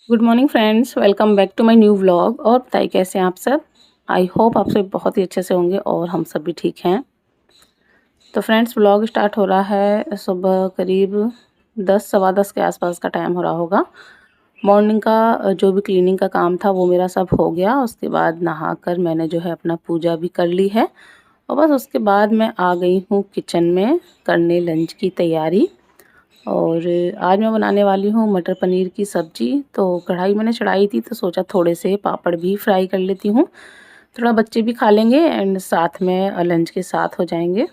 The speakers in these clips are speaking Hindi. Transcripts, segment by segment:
Good morning friends, welcome back to my new vlog. और बताइए कैसे हैं आप सब। आई होप आप सब बहुत ही अच्छे से होंगे और हम सब भी ठीक हैं। तो फ्रेंड्स, व्लॉग स्टार्ट हो रहा है सुबह करीब 10 सवा 10 के आसपास का टाइम हो रहा होगा। मॉर्निंग का जो भी क्लीनिंग का काम था वो मेरा सब हो गया। उसके बाद नहाकर मैंने जो है अपना पूजा भी कर ली है और बस उसके बाद मैं आ गई हूँ किचन में करने लंच की तैयारी। और आज मैं बनाने वाली हूँ मटर पनीर की सब्ज़ी। तो कढ़ाई मैंने चढ़ाई थी तो सोचा थोड़े से पापड़ भी फ्राई कर लेती हूँ, थोड़ा बच्चे भी खा लेंगे एंड साथ में लंच के साथ हो जाएंगे।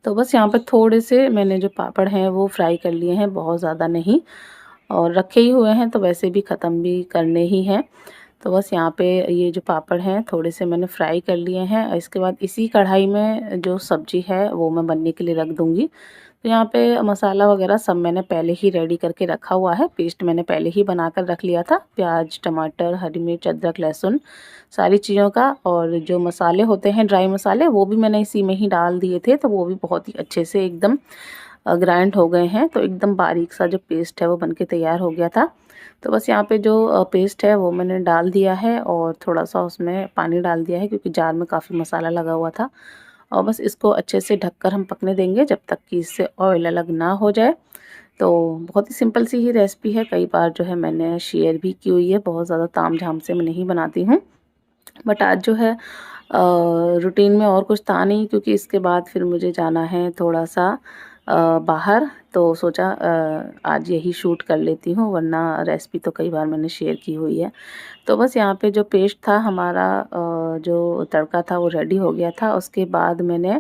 तो बस यहाँ पर थोड़े से मैंने जो पापड़ हैं वो फ्राई कर लिए हैं, बहुत ज़्यादा नहीं, और रखे ही हुए हैं तो वैसे भी ख़त्म भी करने ही हैं। तो बस यहाँ पे ये जो पापड़ हैं थोड़े से मैंने फ्राई कर लिए हैं। इसके बाद इसी कढ़ाई में जो सब्ज़ी है वो मैं बनने के लिए रख दूँगी। तो यहाँ पे मसाला वगैरह सब मैंने पहले ही रेडी करके रखा हुआ है। पेस्ट मैंने पहले ही बनाकर रख लिया था, प्याज, टमाटर, हरी मिर्च, अदरक, लहसुन सारी चीज़ों का। और जो मसाले होते हैं ड्राई मसाले वो भी मैंने इसी में ही डाल दिए थे, तो वो भी बहुत ही अच्छे से एकदम ग्राइंड हो गए हैं। तो एकदम बारीक सा जो पेस्ट है वो बनके तैयार हो गया था। तो बस यहाँ पे जो पेस्ट है वो मैंने डाल दिया है और थोड़ा-सा उसमें पानी डाल दिया है क्योंकि जार में काफ़ी मसाला लगा हुआ था। और बस इसको अच्छे से ढककर हम पकने देंगे जब तक कि इससे ऑयल अलग ना हो जाए। तो बहुत ही सिंपल सी ही रेसिपी है, कई बार जो है मैंने शेयर भी की हुई है, बहुत ज़्यादा तामझाम से मैं नहीं बनाती हूँ। बट आज जो है रूटीन में और कुछ था नहीं क्योंकि इसके बाद फिर मुझे जाना है थोड़ा-सा बाहर। तो सोचा आज यही शूट कर लेती हूँ, वरना रेसिपी तो कई बार मैंने शेयर की हुई है। तो बस यहाँ पे जो पेस्ट था हमारा, जो तड़का था वो रेडी हो गया था। उसके बाद मैंने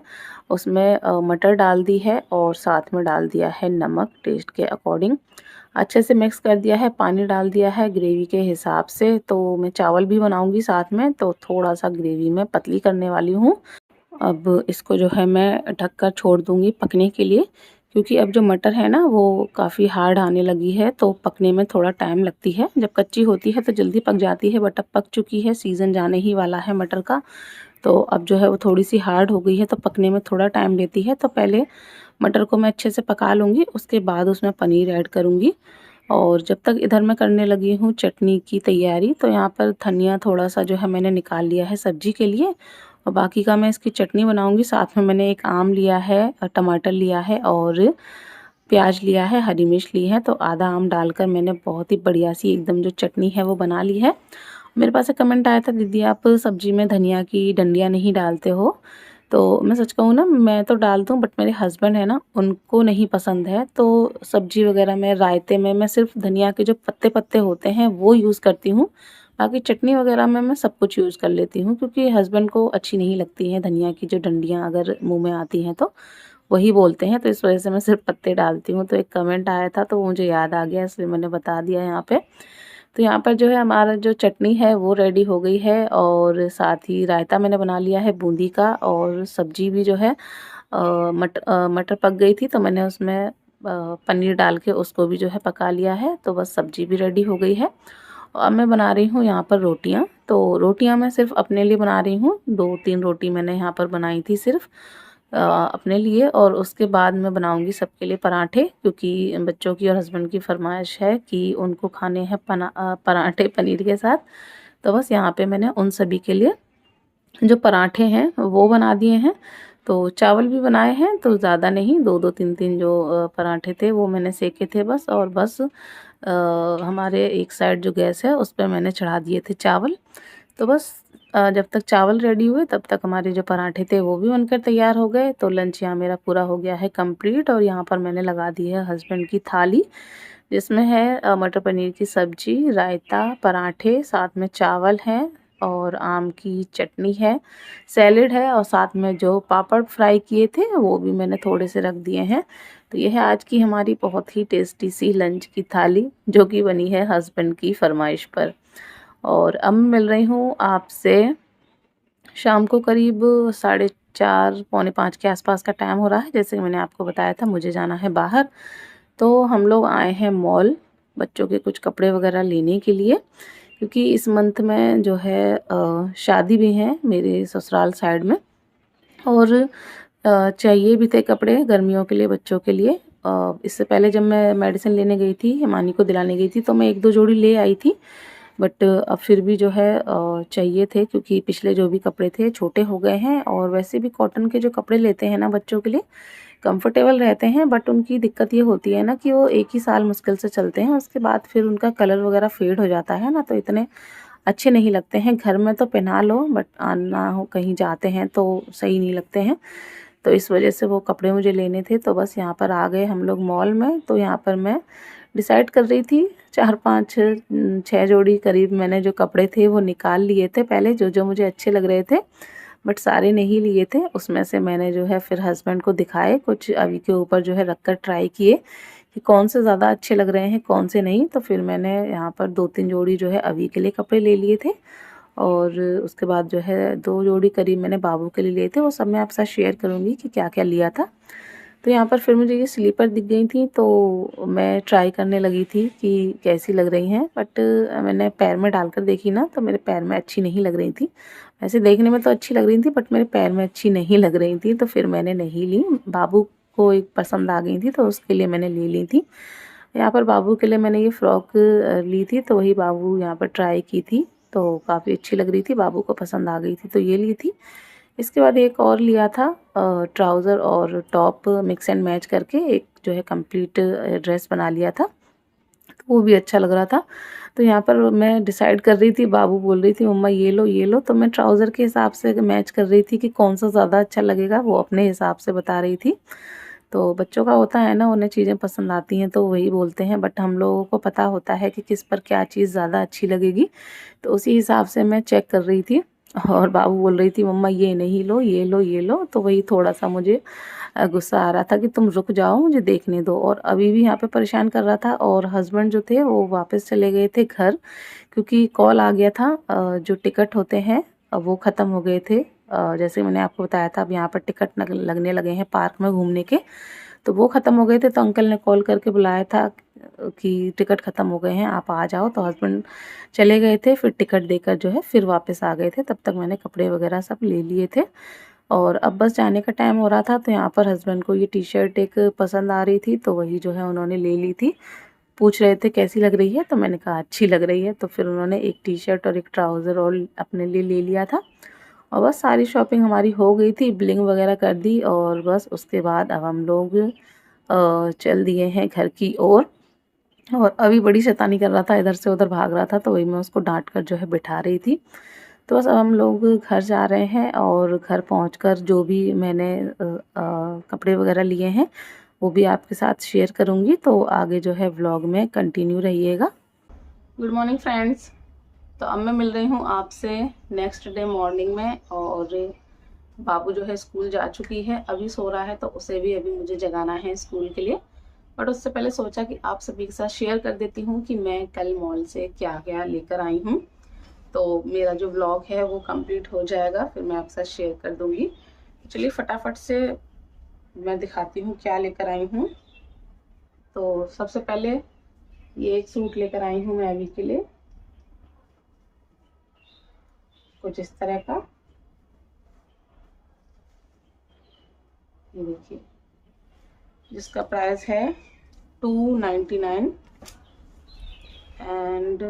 उसमें मटर डाल दी है और साथ में डाल दिया है नमक टेस्ट के अकॉर्डिंग। अच्छे से मिक्स कर दिया है, पानी डाल दिया है ग्रेवी के हिसाब से। तो मैं चावल भी बनाऊंगी साथ में, तो थोड़ा सा ग्रेवी में पतली करने वाली हूँ। अब इसको जो है मैं ढककर छोड़ दूंगी पकने के लिए, क्योंकि अब जो मटर है ना वो काफ़ी हार्ड आने लगी है, तो पकने में थोड़ा टाइम लगती है। जब कच्ची होती है तो जल्दी पक जाती है, बट अब पक चुकी है, सीज़न जाने ही वाला है मटर का। तो अब जो है वो थोड़ी सी हार्ड हो गई है तो पकने में थोड़ा टाइम लेती है। तो पहले मटर को मैं अच्छे से पका लूँगी, उसके बाद उसमें पनीर ऐड करूँगी। और जब तक इधर मैं करने लगी हूँ चटनी की तैयारी, तो यहाँ पर धनिया थोड़ा-सा जो है मैंने निकाल लिया है सब्ज़ी के लिए, और बाकी का मैं इसकी चटनी बनाऊँगी। साथ में मैंने एक आम लिया है, टमाटर लिया है और प्याज लिया है, हरी मिर्च ली है। तो आधा आम डालकर मैंने बहुत ही बढ़िया सी एकदम जो चटनी है वो बना ली है। मेरे पास एक कमेंट आया था, दीदी आप सब्ज़ी में धनिया की डंडियाँ नहीं डालते हो। तो मैं सच कहूँ ना, मैं तो डालती हूँ, बट मेरे हस्बैंड है ना उनको नहीं पसंद है। तो सब्जी वगैरह में, रायते में मैं सिर्फ धनिया के जो पत्ते पत्ते होते हैं वो यूज़ करती हूँ। बाकी चटनी वगैरह में मैं सब कुछ यूज़ कर लेती हूँ, क्योंकि हस्बैंड को अच्छी नहीं लगती हैं धनिया की जो डंडियाँ अगर मुंह में आती हैं तो वही बोलते हैं। तो इस वजह से मैं सिर्फ पत्ते डालती हूँ। तो एक कमेंट आया था तो मुझे याद आ गया, इसलिए मैंने बता दिया यहाँ पे। तो यहाँ पर जो है हमारा जो चटनी है वो रेडी हो गई है, और साथ ही रायता मैंने बना लिया है बूंदी का। और सब्जी भी जो है मटर पक गई थी तो मैंने उसमें पनीर डाल के उसको भी जो है पका लिया है। तो बस सब्जी भी रेडी हो गई है। और अब मैं बना रही हूँ यहाँ पर रोटियाँ। तो रोटियाँ मैं सिर्फ अपने लिए बना रही हूँ, 2-3 रोटी मैंने यहाँ पर बनाई थी सिर्फ अपने लिए। और उसके बाद मैं बनाऊंगी सबके लिए पराठे, क्योंकि बच्चों की और हस्बैंड की फरमाइश है कि उनको खाने हैं पराठे पनीर के साथ। तो बस यहाँ पे मैंने उन सभी के लिए जो पराठे हैं वो बना दिए हैं। तो चावल भी बनाए हैं, तो ज़्यादा नहीं, 2-2 3-3 जो पराठे थे वो मैंने सेके थे बस। और बस हमारे एक साइड जो गैस है उस पे मैंने चढ़ा दिए थे चावल। तो बस जब तक चावल रेडी हुए तब तक हमारे जो पराठे थे वो भी बनकर तैयार हो गए। तो लंच यहाँ मेरा पूरा हो गया है कंप्लीट। और यहाँ पर मैंने लगा दी है हस्बैंड की थाली, जिसमें है मटर पनीर की सब्जी, रायता, पराठे, साथ में चावल है और आम की चटनी है, सैलेड है, और साथ में जो पापड़ फ्राई किए थे वो भी मैंने थोड़े से रख दिए हैं। तो ये है आज की हमारी बहुत ही टेस्टी सी लंच की थाली, जो कि बनी है हस्बैंड की फरमाइश पर। और अब मैं मिल रही हूँ आपसे शाम को करीब 4:30 पौने 5 के आसपास का टाइम हो रहा है। जैसे कि मैंने आपको बताया था मुझे जाना है बाहर, तो हम लोग आए हैं मॉल बच्चों के कुछ कपड़े वगैरह लेने के लिए, क्योंकि इस मंथ में जो है शादी भी है मेरे ससुराल साइड में। और चाहिए भी थे कपड़े गर्मियों के लिए बच्चों के लिए। इससे पहले जब मैं मेडिसिन लेने गई थी, हिमानी को दिलाने गई थी, तो मैं 1-2 जोड़ी ले आई थी। बट अब फिर भी जो है चाहिए थे, क्योंकि पिछले जो भी कपड़े थे छोटे हो गए हैं, और वैसे भी कॉटन के जो कपड़े लेते हैं ना बच्चों के लिए, कंफर्टेबल रहते हैं, बट उनकी दिक्कत ये होती है ना कि वो 1 ही साल मुश्किल से चलते हैं, उसके बाद फिर उनका कलर वगैरह फेड हो जाता है ना, तो इतने अच्छे नहीं लगते हैं। घर में तो पहना लो, बट आना हो कहीं जाते हैं तो सही नहीं लगते हैं। तो इस वजह से वो कपड़े मुझे लेने थे, तो बस यहाँ पर आ गए हम लोग मॉल में। तो यहाँ पर मैं डिसाइड कर रही थी, 4-5 6 जोड़ी करीब मैंने जो कपड़े थे वो निकाल लिए थे पहले, जो मुझे अच्छे लग रहे थे, बट सारे नहीं लिए थे। उसमें से मैंने जो है फिर हस्बैंड को दिखाए, कुछ अभी के ऊपर जो है रख कर ट्राई किए कि कौन से ज़्यादा अच्छे लग रहे हैं, कौन से नहीं। तो फिर मैंने यहाँ पर 2-3 जोड़ी जो है अभी के लिए कपड़े ले लिए थे, और उसके बाद जो है 2 जोड़ी करीब मैंने बाबू के लिए लिए थे। वो सब मैं आपके साथ शेयर करूँगी कि क्या-क्या लिया था। तो यहाँ पर फिर मुझे ये स्लीपर दिख गई थी, तो मैं ट्राई करने लगी थी कि कैसी लग रही हैं, बट मैंने पैर में डालकर देखी ना, तो मेरे पैर में अच्छी नहीं लग रही थी। वैसे देखने में तो अच्छी लग रही थी, बट मेरे पैर में अच्छी नहीं लग रही थी, तो फिर मैंने नहीं ली। बाबू को एक पसंद आ गई थी, तो उसके लिए मैंने ले ली थी। यहाँ पर बाबू के लिए मैंने ये फ्रॉक ली थी, तो वही बाबू यहाँ पर ट्राई की थी, तो काफ़ी अच्छी लग रही थी, बाबू को पसंद आ गई थी, तो ये ली थी। इसके बाद एक और लिया था, ट्राउज़र और टॉप मिक्स एंड मैच करके एक जो है कंप्लीट ड्रेस बना लिया था, तो वो भी अच्छा लग रहा था। तो यहाँ पर मैं डिसाइड कर रही थी, बाबू बोल रही थी मम्मा ये लो, तो मैं ट्राउज़र के हिसाब से मैच कर रही थी कि कौन सा ज़्यादा अच्छा लगेगा, वो अपने हिसाब से बता रही थी। तो बच्चों का होता है ना, उन्हें चीज़ें पसंद आती हैं तो वही बोलते हैं, बट हम लोगों को पता होता है कि किस पर क्या चीज़ ज़्यादा अच्छी लगेगी। तो उसी हिसाब से मैं चेक कर रही थी, और बाबू बोल रही थी मम्मा ये नहीं लो, ये लो। तो वही थोड़ा-सा मुझे गुस्सा आ रहा था कि तुम रुक जाओ, मुझे देखने दो, और अभी भी यहाँ पे परेशान कर रहा था। और हस्बैंड जो थे वो वापस चले गए थे घर, क्योंकि कॉल आ गया था, जो टिकट होते हैं वो ख़त्म हो गए थे। जैसे मैंने आपको बताया था, अब यहाँ पर टिकट लगने लगे हैं पार्क में घूमने के, तो वो ख़त्म हो गए थे, तो अंकल ने कॉल करके बुलाया था कि टिकट ख़त्म हो गए हैं, आप आ जाओ। तो हस्बैंड चले गए थे, फिर टिकट देकर जो है फिर वापस आ गए थे। तब तक मैंने कपड़े वगैरह सब ले लिए थे, और अब बस जाने का टाइम हो रहा था। तो यहाँ पर हस्बैंड को ये टी-शर्ट एक पसंद आ रही थी, तो वही जो है उन्होंने ले ली थी। पूछ रहे थे कैसी लग रही है, तो मैंने कहा अच्छी लग रही है। तो फिर उन्होंने एक टी-शर्ट और एक ट्राउज़र और अपने लिए ले लिया था, और बस सारी शॉपिंग हमारी हो गई थी, बिलिंग वगैरह कर दी, और बस उसके बाद अब हम लोग चल दिए हैं घर की ओर। और अभी बड़ी शैतानी कर रहा था, इधर से उधर भाग रहा था, तो वही मैं उसको डांट कर जो है बिठा रही थी। तो बस अब हम लोग घर जा रहे हैं, और घर पहुंचकर जो भी मैंने कपड़े वगैरह लिए हैं वो भी आपके साथ शेयर करूंगी, तो आगे जो है व्लॉग में कंटिन्यू रहिएगा। Good morning friends. तो अब मैं मिल रही हूँ आपसे नेक्स्ट डे मॉर्निंग में, और बाबू जो है स्कूल जा चुकी है, अभी सो रहा है, तो उसे भी अभी मुझे जगाना है स्कूल के लिए। बट उससे पहले सोचा कि आप सभी के साथ शेयर कर देती हूँ कि मैं कल मॉल से क्या क्या लेकर आई हूँ। तो मेरा जो व्लॉग है वो कंप्लीट हो जाएगा, फिर मैं आपके साथ शेयर कर दूँगी। चलिए फटाफट से मैं दिखाती हूँ क्या लेकर आई हूँ। तो सबसे पहले ये एक सूट लेकर आई हूँ मैं अभी के लिए, कुछ इस तरह का, ये देखिए, जिसका प्राइस है 299। एंड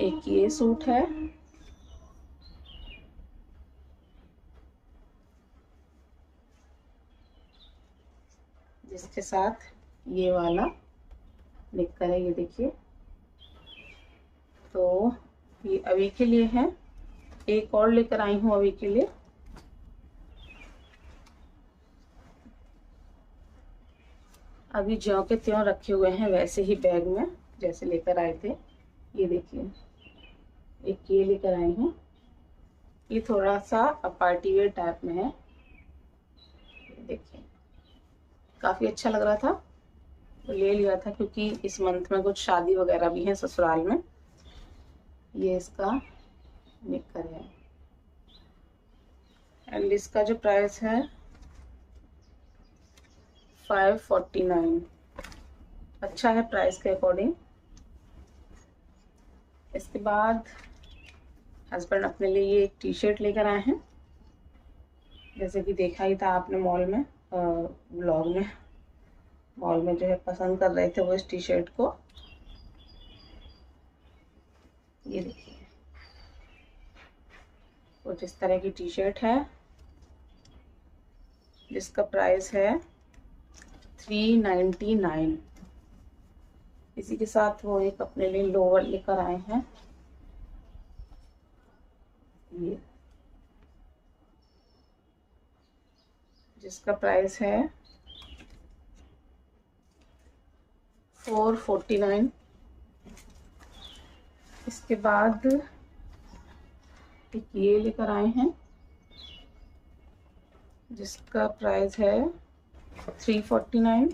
एक ये सूट है, जिसके साथ ये वाला निक्कर है, ये देखिए। तो ये अभी के लिए है। एक और लेकर आई हूँ अभी के लिए, अभी ज्यों के त्यों रखे हुए हैं वैसे ही बैग में जैसे लेकर आए थे। ये देखिए, एक ये लेकर आई हूँ, ये थोड़ा सा पार्टी वेयर टाइप में है। देखिए काफ़ी अच्छा लग रहा था, तो ले लिया था, क्योंकि इस मंथ में कुछ शादी वगैरह भी है ससुराल में। ये इसका निक्कर है, एंड इसका जो प्राइस है 549, अच्छा है प्राइस के अकॉर्डिंग। इसके बाद हस्बैंड अपने लिए ये एक टी शर्ट लेकर आए हैं, जैसे कि देखा ही था आपने मॉल में, व्लॉग में, मॉल में जो है पसंद कर रहे थे वो इस टी शर्ट को। ये देखिए कुछ इस तरह की टी शर्ट है जिसका प्राइस है 399। इसी के साथ वो एक अपने लिए लोअर लेकर आए हैं, ये जिसका प्राइस है 449। इसके बाद एक ये लेकर आए हैं जिसका प्राइस है 349।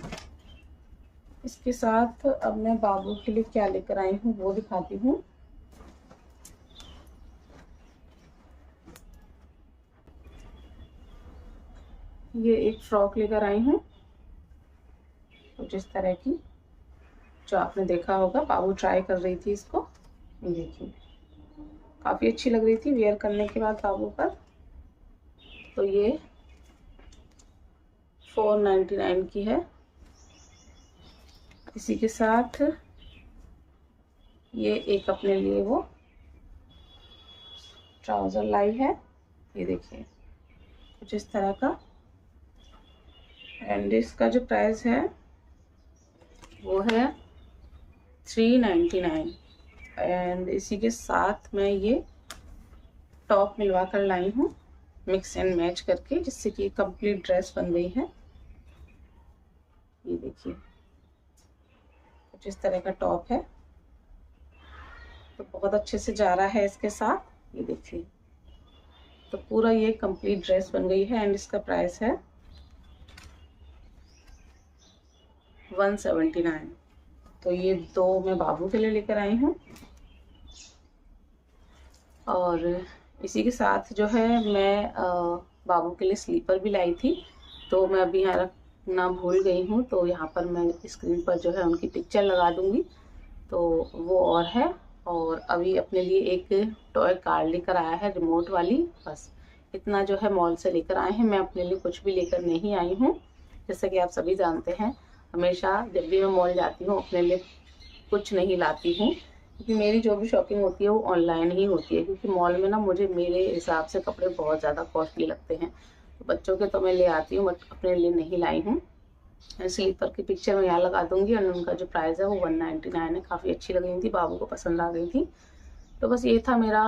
इसके साथ अब मैं बाबू के लिए क्या लेकर आई हूँ वो दिखाती हूँ। ये एक फ्रॉक लेकर आई हूँ कुछ इस तरह की, जो आपने देखा होगा, बाबू ट्राई कर रही थी इसको। ये देखिए काफ़ी अच्छी लग रही थी वेयर करने के बाद बाबू पर। तो ये 499 की है। इसी के साथ ये एक अपने लिए वो ट्राउज़र लाई है, ये देखिए कुछ इस तरह का। एंड इसका जो प्राइस है वो है 399। एंड इसी के साथ मैं ये टॉप मिलवा कर लाई हूँ मिक्स एंड मैच करके, जिससे कि कंप्लीट ड्रेस बन गई है। ये देखिए कुछ इस तरह का टॉप है, तो बहुत अच्छे से जा रहा है इसके साथ। ये देखिए तो पूरा ये कंप्लीट ड्रेस बन गई है। एंड इसका प्राइस है 179। तो ये दो मैं बाबू के लिए लेकर आई हूँ। और इसी के साथ जो है मैं बाबू के लिए स्लीपर भी लाई थी, तो मैं अभी यहाँ रखना भूल गई हूँ, तो यहाँ पर मैं स्क्रीन पर जो है उनकी पिक्चर लगा दूँगी, तो वो और है। और अभी अपने लिए एक टॉय कार लेकर आया है रिमोट वाली, बस इतना जो है मॉल से लेकर आए हैं। मैं अपने लिए कुछ भी लेकर नहीं आई हूँ, जैसे कि आप सभी जानते हैं हमेशा जब भी मैं मॉल जाती हूँ अपने लिए कुछ नहीं लाती हूँ, क्योंकि मेरी जो भी शॉपिंग होती है वो ऑनलाइन ही होती है। क्योंकि मॉल में ना मुझे मेरे हिसाब से कपड़े बहुत ज़्यादा कॉस्टली लगते हैं, तो बच्चों के तो मैं ले आती हूँ बट अपने लिए नहीं लाई हूँ। स्लीपर की पिक्चर मैं यहाँ लगा दूंगी। और उनका जो प्राइस है वो 199 है। काफ़ी अच्छी लग रही थी, बाबू को पसंद आ गई थी। तो बस ये था मेरा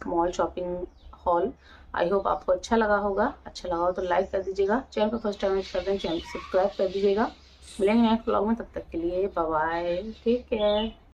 mall shopping hall. I hope आपको अच्छा लगा होगा। अच्छा लगा हो तो लाइक कर दीजिएगा, चैनल पर फर्स्ट टाइम विजिट कर दें चैनल को सब्सक्राइब कर दीजिएगा। मिलेंगे नेक्स्ट ब्लॉग में, तब तक के लिए बाय बाय, टेक केयर।